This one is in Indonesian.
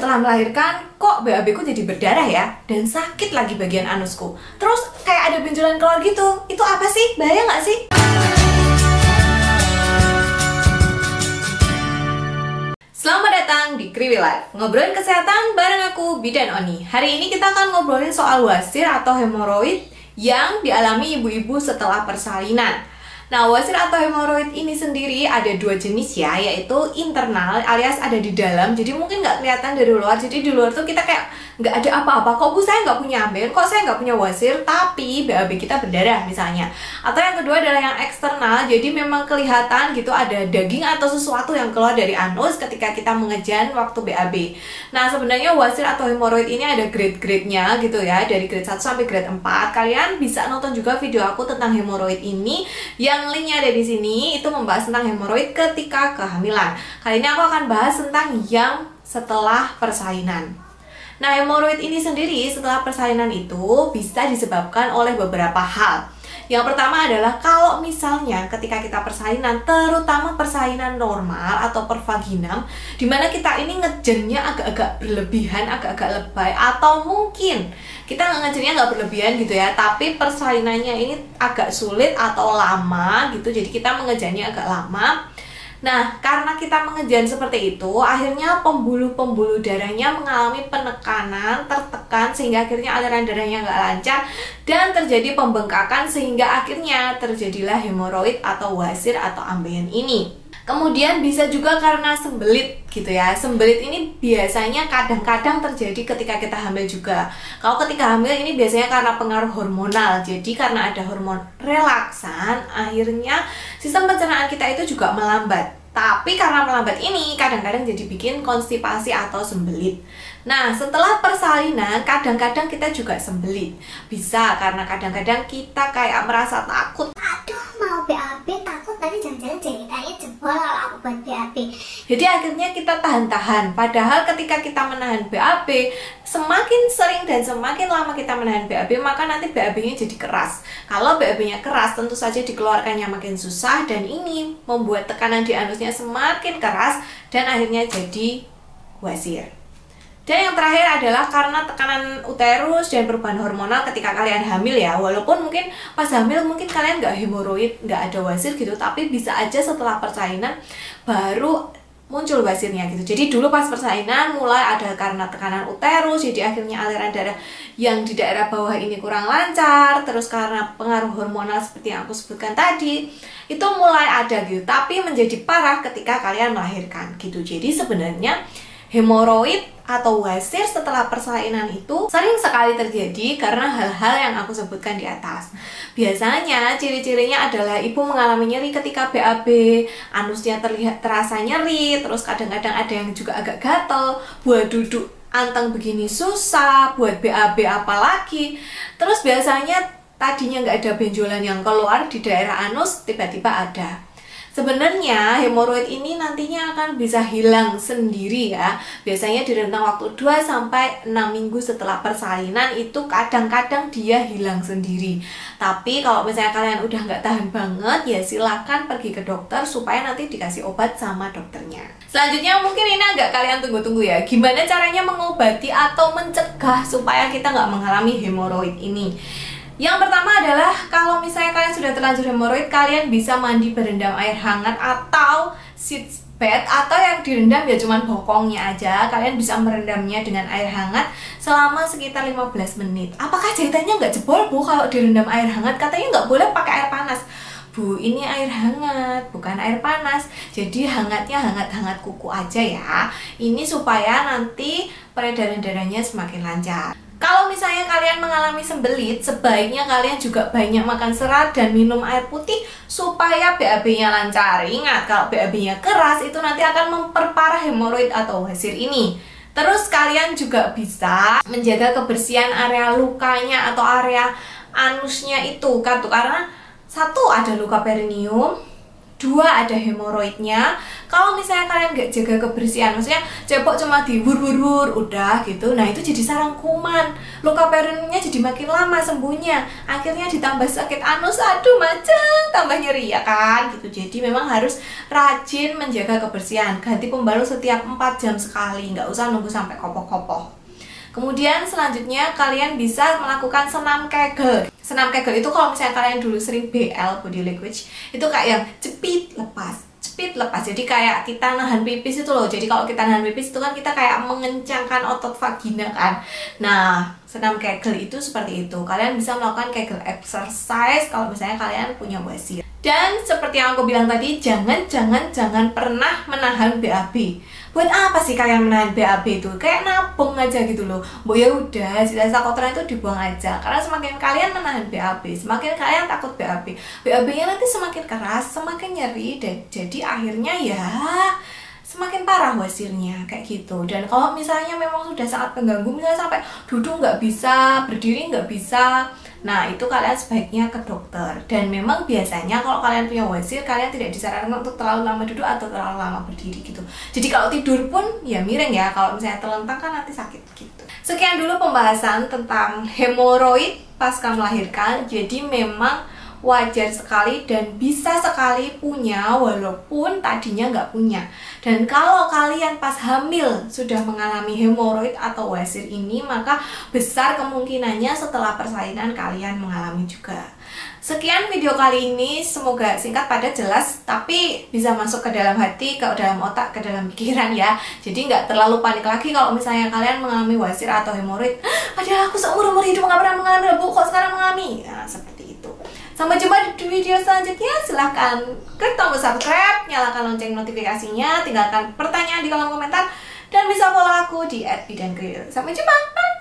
setelah melahirkan kok BAB ku jadi berdarah ya, dan sakit lagi bagian anusku. Terus kayak ada benjolan keluar gitu. Itu apa sih? Bahaya nggak sih? Selamat datang di Kriwi Life, ngobrolin kesehatan bareng aku, Bidan Oni. Hari ini kita akan ngobrolin soal wasir atau hemoroid yang dialami ibu-ibu setelah persalinan. Nah, wasir atau hemoroid ini sendiri ada dua jenis ya, yaitu internal alias ada di dalam, jadi mungkin nggak kelihatan dari luar. Jadi di luar tuh kita kayak nggak ada apa-apa, kok bu saya nggak punya ambeien, kok saya nggak punya wasir, tapi BAB kita berdarah misalnya. Atau yang kedua adalah yang eksternal, jadi memang kelihatan gitu ada daging atau sesuatu yang keluar dari anus ketika kita mengejan waktu BAB. Nah, sebenarnya wasir atau hemoroid ini ada grade-grade-nya gitu ya, dari grade 1 sampai grade 4. Kalian bisa nonton juga video aku tentang hemoroid ini, yang linknya ada di sini, itu membahas tentang hemoroid ketika kehamilan. Kali ini aku akan bahas tentang yang setelah persalinan. Nah, hemoroid ini sendiri setelah persalinan itu bisa disebabkan oleh beberapa hal. Yang pertama adalah kalau misalnya ketika kita persalinan, terutama persalinan normal atau pervaginam, dimana kita ini ngejennya agak-agak berlebihan, agak-agak lebay, atau mungkin kita ngejennya nggak berlebihan gitu ya, tapi persalinannya ini agak sulit atau lama gitu, jadi kita mengejannya agak lama. Nah, karena kita mengejan seperti itu, akhirnya pembuluh-pembuluh darahnya mengalami penekanan, tertekan, sehingga akhirnya aliran darahnya nggak lancar, dan terjadi pembengkakan, sehingga akhirnya terjadilah hemoroid atau wasir atau ambeien ini. Kemudian bisa juga karena sembelit gitu ya. Sembelit ini biasanya kadang-kadang terjadi ketika kita hamil juga. Kalau ketika hamil ini biasanya karena pengaruh hormonal. Jadi karena ada hormon relaksan, akhirnya sistem pencernaan kita itu juga melambat. Tapi karena melambat ini kadang-kadang jadi bikin konstipasi atau sembelit. Nah, setelah persalinan kadang-kadang kita juga sembelit. Bisa karena kadang-kadang kita kayak merasa takut. Aduh, mau BAB takut tadi jangan-jangan ceritanya jebol kalau aku buat BAB. Jadi akhirnya kita tahan-tahan. Padahal ketika kita menahan BAB, semakin sering dan semakin lama kita menahan BAB, maka nanti BAB-nya jadi keras. Kalau BAB-nya keras, tentu saja dikeluarkannya makin susah, dan ini membuat tekanan di anusnya semakin keras dan akhirnya jadi wasir. Dan yang terakhir adalah karena tekanan uterus dan perubahan hormonal ketika kalian hamil ya. Walaupun mungkin pas hamil mungkin kalian nggak hemoroid, nggak ada wasir gitu, tapi bisa aja setelah persalinan baru muncul wasirnya gitu. Jadi dulu pas persalinan mulai ada karena tekanan uterus, jadi akhirnya aliran darah yang di daerah bawah ini kurang lancar. Terus karena pengaruh hormonal seperti yang aku sebutkan tadi, itu mulai ada gitu. Tapi menjadi parah ketika kalian melahirkan gitu. Jadi sebenarnya hemoroid atau wasir setelah persalinan itu sering sekali terjadi karena hal-hal yang aku sebutkan di atas. Biasanya ciri-cirinya adalah ibu mengalami nyeri ketika BAB, anusnya terasa nyeri, terus kadang-kadang ada yang juga agak gatel, buat duduk anteng begini susah, buat BAB apalagi. Terus biasanya tadinya nggak ada benjolan yang keluar di daerah anus, tiba-tiba ada. Sebenarnya hemoroid ini nantinya akan bisa hilang sendiri ya. Biasanya di rentang waktu 2-6 minggu setelah persalinan itu kadang-kadang dia hilang sendiri. Tapi kalau misalnya kalian udah nggak tahan banget, ya silakan pergi ke dokter supaya nanti dikasih obat sama dokternya. Selanjutnya mungkin ini agak kalian tunggu-tunggu ya. Gimana caranya mengobati atau mencegah supaya kita nggak mengalami hemoroid ini? Yang pertama adalah kalau misalnya kalian sudah terlanjur hemoroid, kalian bisa mandi berendam air hangat atau sheet bath, atau yang direndam ya cuman bokongnya aja. Kalian bisa merendamnya dengan air hangat selama sekitar 15 menit. Apakah jahitannya nggak jebol bu kalau direndam air hangat? Katanya nggak boleh pakai air panas. Bu, ini air hangat, bukan air panas. Jadi hangatnya hangat-hangat kuku aja ya. Ini supaya nanti peredaran darahnya semakin lancar. Kalau misalnya kalian mengalami sembelit, sebaiknya kalian juga banyak makan serat dan minum air putih supaya BAB-nya lancar. Ingat, kalau BAB-nya keras itu nanti akan memperparah hemoroid atau wasir ini. Terus kalian juga bisa menjaga kebersihan area lukanya atau area anusnya itu kan, karena 1 ada luka perineum, 2 ada hemoroidnya, Kalau misalnya kalian nggak jaga kebersihan, maksudnya cepok cuma dihur-hur udah gitu, nah itu jadi sarang kuman, luka perineumnya jadi makin lama sembuhnya, akhirnya ditambah sakit anus, aduh macam tambah nyeri ya kan gitu. Jadi memang harus rajin menjaga kebersihan, ganti pembalut setiap 4 jam sekali, nggak usah nunggu sampai kopoh-kopoh. Kemudian selanjutnya kalian bisa melakukan senam Kegel. Senam Kegel itu kalau misalnya kalian dulu sering BL, body language, itu kayak yang cepit lepas, cepit lepas. Jadi kayak kita nahan pipis itu loh. Jadi kalau kita nahan pipis itu kan kita kayak mengencangkan otot vagina kan. Nah, senam Kegel itu seperti itu. Kalian bisa melakukan Kegel exercise kalau misalnya kalian punya wasir. Dan seperti yang aku bilang tadi, jangan pernah menahan BAB. Buat apa sih kalian menahan BAB itu? Kayak nabung aja gitu loh. Bu ya udah, sisa kotoran itu dibuang aja. Karena semakin kalian menahan BAB, semakin kalian takut BAB. BAB-nya nanti semakin keras, semakin nyeri, dan jadi akhirnya ya semakin parah wasirnya kayak gitu. Dan kalau misalnya memang sudah sangat mengganggu, misalnya sampai duduk nggak bisa, berdiri nggak bisa, nah itu kalian sebaiknya ke dokter. Dan memang biasanya kalau kalian punya wasir, kalian tidak disarankan untuk terlalu lama duduk atau terlalu lama berdiri gitu. Jadi kalau tidur pun ya miring ya, kalau misalnya terlentang kan nanti sakit gitu. Sekian dulu pembahasan tentang hemoroid pasca melahirkan. Jadi memang wajar sekali dan bisa sekali punya walaupun tadinya nggak punya. Dan kalau kalian pas hamil sudah mengalami hemoroid atau wasir ini, maka besar kemungkinannya setelah persalinan kalian mengalami juga. Sekian video kali ini, semoga singkat padat jelas, tapi bisa masuk ke dalam hati, ke dalam otak, ke dalam pikiran ya. Jadi nggak terlalu panik lagi kalau misalnya kalian mengalami wasir atau hemoroid. Padahal aku seumur-umur hidup nggak pernah mengalami, Bu, kok sekarang mengalami? Nah, seperti itu. Sampai jumpa di video selanjutnya. Silahkan klik tombol subscribe, nyalakan lonceng notifikasinya, tinggalkan pertanyaan di kolom komentar, dan bisa follow aku di @bidangril. Sampai jumpa, bye!